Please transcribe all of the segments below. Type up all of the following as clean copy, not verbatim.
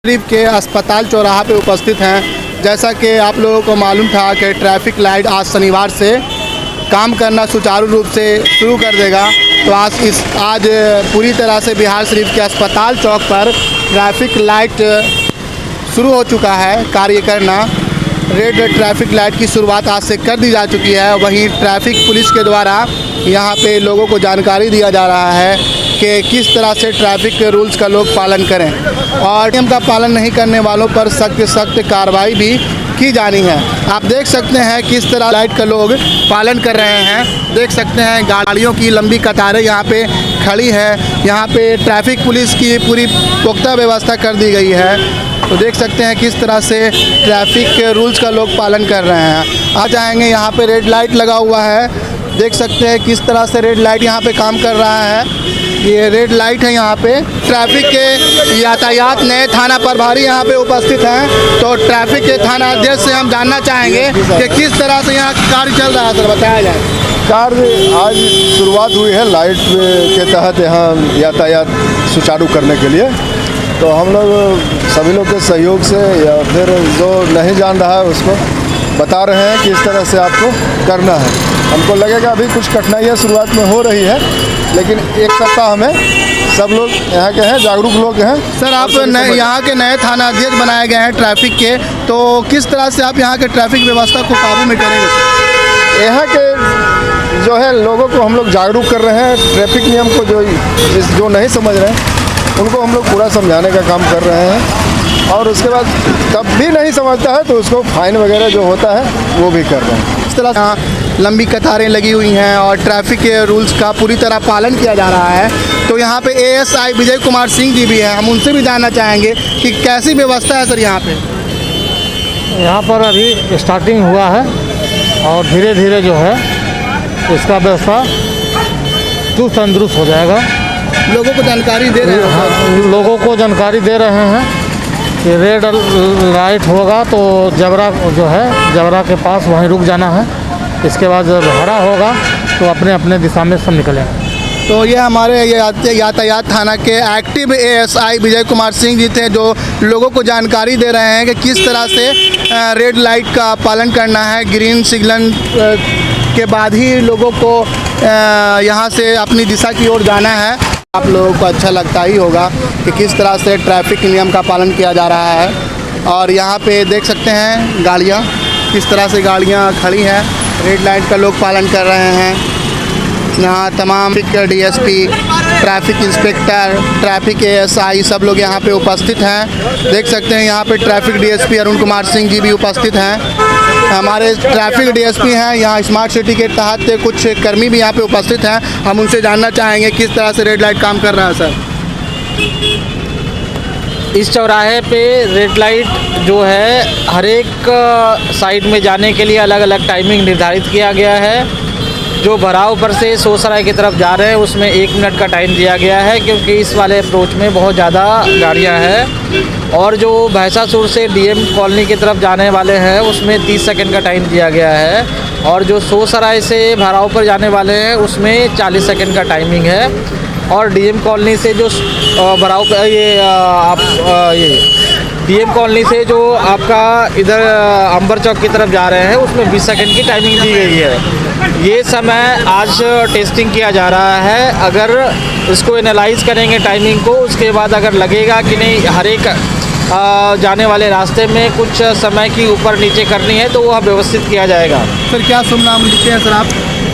शरीफ के अस्पताल चौराहा पे उपस्थित हैं। जैसा कि आप लोगों को मालूम था कि ट्रैफिक लाइट आज शनिवार से काम करना सुचारू रूप से शुरू कर देगा, तो आज पूरी तरह से बिहार शरीफ के अस्पताल चौक पर ट्रैफिक लाइट शुरू हो चुका है कार्य करना। रेड ट्रैफिक लाइट की शुरुआत आज से कर दी जा चुकी है। वहीं ट्रैफिक पुलिस के द्वारा यहाँ पे लोगों को जानकारी दिया जा रहा है कि किस तरह से ट्रैफिक के रूल्स का लोग पालन करें और नियम का पालन नहीं करने वालों पर सख्त सख्त कार्रवाई भी की जानी है। आप देख सकते हैं किस तरह लाइट का लोग पालन कर रहे हैं। देख सकते हैं गाड़ियों की लंबी कतारें यहाँ पे खड़ी है। यहाँ पे ट्रैफिक पुलिस की पूरी पुख्ता व्यवस्था कर दी गई है। तो देख सकते हैं किस तरह से ट्रैफिक के रूल्स का लोग पालन कर रहे हैं। आ जाएंगे, यहाँ पे रेड लाइट लगा हुआ है। देख सकते हैं किस तरह से रेड लाइट यहाँ पे काम कर रहा है। ये रेड लाइट है यहाँ पे। ट्रैफिक के यातायात नए थाना प्रभारी यहाँ पे उपस्थित हैं। तो ट्रैफिक के थाना अध्यक्ष से हम जानना चाहेंगे कि किस तरह से यहाँ कार्य चल रहा है। सर बताया जाए। कार्य आज शुरुआत हुई है लाइट के तहत यहाँ यातायात सुचारू करने के लिए। तो हम लोग सभी लोग के सहयोग से या फिर जो नहीं जान रहा है उसको बता रहे हैं कि इस तरह से आपको करना है। हमको लगेगा अभी कुछ कठिनाइयाँ शुरुआत में हो रही है, लेकिन एक सप्ताह में सब लोग यहाँ के हैं, जागरूक लोग हैं। सर आप यहाँ के नए थाना अध्यक्ष बनाए गए हैं ट्रैफिक के, तो किस तरह से आप यहाँ के ट्रैफिक व्यवस्था को काबू में करेंगे? यहाँ के जो है लोगों को हम लोग जागरूक कर रहे हैं। ट्रैफिक नियम को जो नहीं समझ रहे हैं उनको हम लोग पूरा समझाने का काम कर रहे हैं। और उसके बाद तब भी नहीं समझता है तो उसको फाइन वगैरह जो होता है वो भी कर रहे हैं। इस तरह यहाँ लंबी कतारें लगी हुई हैं और ट्रैफिक के रूल्स का पूरी तरह पालन किया जा रहा है। तो यहाँ पे एएसआई विजय कुमार सिंह जी भी हैं, हम उनसे भी जानना चाहेंगे कि कैसी व्यवस्था है सर यहाँ पे। यहाँ पर अभी स्टार्टिंग हुआ है और धीरे धीरे जो है इसका व्यवस्था चुस्त तंदुरुस्त हो जाएगा। लोगों को जानकारी दे रहे हैं। हाँ, लोगों को जानकारी दे रहे हैं कि रेड लाइट होगा तो जबरा जो है जबरा के पास वहीं रुक जाना है। इसके बाद जब हरा होगा तो अपने अपने दिशा में सब निकलेंगे। तो ये हमारे यातायात थाना के एक्टिव एएसआई विजय कुमार सिंह जी थे, जो लोगों को जानकारी दे रहे हैं कि किस तरह से रेड लाइट का पालन करना है। ग्रीन सिग्नल के बाद ही लोगों को यहाँ से अपनी दिशा की ओर जाना है। आप लोगों को अच्छा लगता ही होगा कि किस तरह से ट्रैफिक नियम का पालन किया जा रहा है। और यहाँ पे देख सकते हैं गाड़ियाँ किस तरह से गाड़ियाँ खड़ी हैं। रेड लाइट का लोग पालन कर रहे हैं। यहाँ तमाम DSP, traffic inspector, traffic ASI सब लोग यहाँ पे उपस्थित हैं। देख सकते हैं यहाँ पे ट्रैफिक डीएसपी अरुण कुमार सिंह जी भी उपस्थित हैं। हमारे ट्रैफिक डीएसपी हैं। यहाँ स्मार्ट सिटी के तहत कुछ कर्मी भी यहाँ पे उपस्थित हैं। हम उनसे जानना चाहेंगे किस तरह से रेड लाइट काम कर रहा है। सर इस चौराहे पे रेड लाइट जो है हर एक साइड में जाने के लिए अलग अलग टाइमिंग निर्धारित किया गया है। जो भराव पर से सोसराय की तरफ जा रहे हैं उसमें 1 मिनट का टाइम दिया गया है, क्योंकि इस वाले अप्रोच में बहुत ज़्यादा गाड़ियां हैं। और जो भैंसासुर से डीएम कॉलोनी की तरफ जाने वाले हैं उसमें 30 सेकंड का टाइम दिया गया है। और जो सोसराय से भराव पर जाने वाले हैं उसमें 40 सेकंड का टाइमिंग है। और डीएम कॉलोनी से जो भराव पर ये डीएम कॉलोनी से जो आपका इधर अंबर चौक की तरफ जा रहे हैं उसमें 20 सेकंड की टाइमिंग दी गई है। ये समय आज टेस्टिंग किया जा रहा है। अगर इसको एनालाइज करेंगे टाइमिंग को, उसके बाद अगर लगेगा कि नहीं हर एक जाने वाले रास्ते में कुछ समय की ऊपर नीचे करनी है तो वह व्यवस्थित किया जाएगा। सर क्या शुभ नाम लिखते हैं सर आप?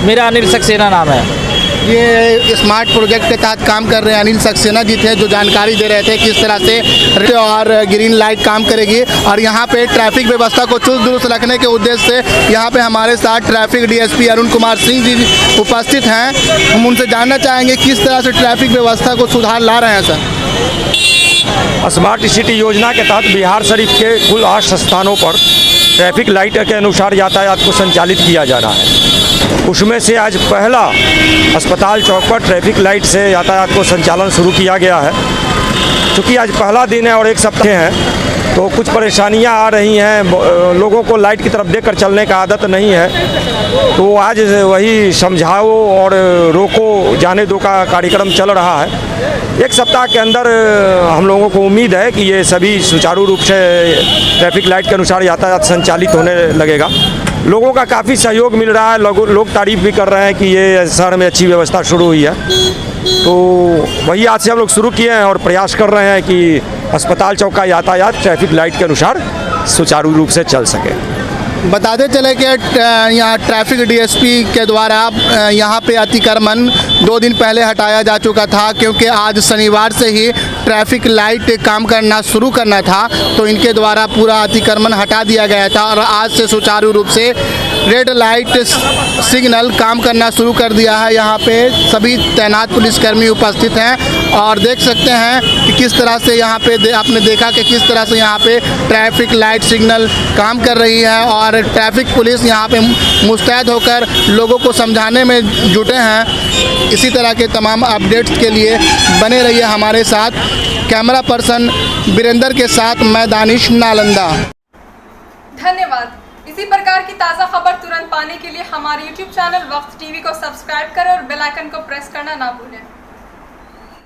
मेरा अनिल सक्सेना नाम है। ये स्मार्ट प्रोजेक्ट के तहत काम कर रहे हैं अनिल सक्सेना जी थे, जो जानकारी दे रहे थे किस तरह से और ग्रीन लाइट काम करेगी। और यहाँ पे ट्रैफिक व्यवस्था को चुस्त दुरुस्त रखने के उद्देश्य से यहाँ पे हमारे साथ ट्रैफिक डीएसपी अरुण कुमार सिंह जी उपस्थित हैं। हम उनसे जानना चाहेंगे किस तरह से ट्रैफिक व्यवस्था को सुधार ला रहे हैं। सर स्मार्ट सिटी योजना के तहत बिहार शरीफ के कुल 8 स्थानों पर ट्रैफिक लाइट के अनुसार यातायात को संचालित किया जा रहा है। उसमें से आज पहला अस्पताल चौक पर ट्रैफिक लाइट से यातायात को संचालन शुरू किया गया है। चूँकि आज पहला दिन है और एक सप्ताह है तो कुछ परेशानियां आ रही हैं, लोगों को लाइट की तरफ देखकर चलने का आदत नहीं है, तो आज वही समझाओ और रोको जाने दो का कार्यक्रम चल रहा है। एक सप्ताह के अंदर हम लोगों को उम्मीद है कि ये सभी सुचारू रूप से ट्रैफिक लाइट के अनुसार यातायात संचालित होने लगेगा। लोगों का काफ़ी सहयोग मिल रहा है, लोग तारीफ़ भी कर रहे हैं कि ये शहर में अच्छी व्यवस्था शुरू हुई है। तो वही आज से हम लोग शुरू किए हैं और प्रयास कर रहे हैं कि अस्पताल चौक का यातायात ट्रैफिक लाइट के अनुसार सुचारू रूप से चल सके। बताते चले कि यहाँ ट्रैफिक डीएसपी के द्वारा यहाँ पे अतिक्रमण 2 दिन पहले हटाया जा चुका था, क्योंकि आज शनिवार से ही ट्रैफिक लाइट काम करना शुरू करना था, तो इनके द्वारा पूरा अतिक्रमण हटा दिया गया था और आज से सुचारू रूप से रेड लाइट सिग्नल काम करना शुरू कर दिया है। यहाँ पे सभी तैनात पुलिसकर्मी उपस्थित हैं और देख सकते हैं कि किस तरह से यहाँ पे आपने देखा कि किस तरह से यहाँ पे ट्रैफिक लाइट सिग्नल काम कर रही है और ट्रैफिक पुलिस यहाँ पे मुस्तैद होकर लोगों को समझाने में जुटे हैं। इसी तरह के तमाम अपडेट्स के लिए बने रहिए हमारे साथ। कैमरा पर्सन वीरेंद्र के साथ मैं दानिश नालंदा। धन्यवाद। इसी प्रकार की ताज़ा खबर तुरंत पाने के लिए हमारे YouTube चैनल वक्त टीवी को सब्सक्राइब करें और बेल आइकन को प्रेस करना ना भूलें।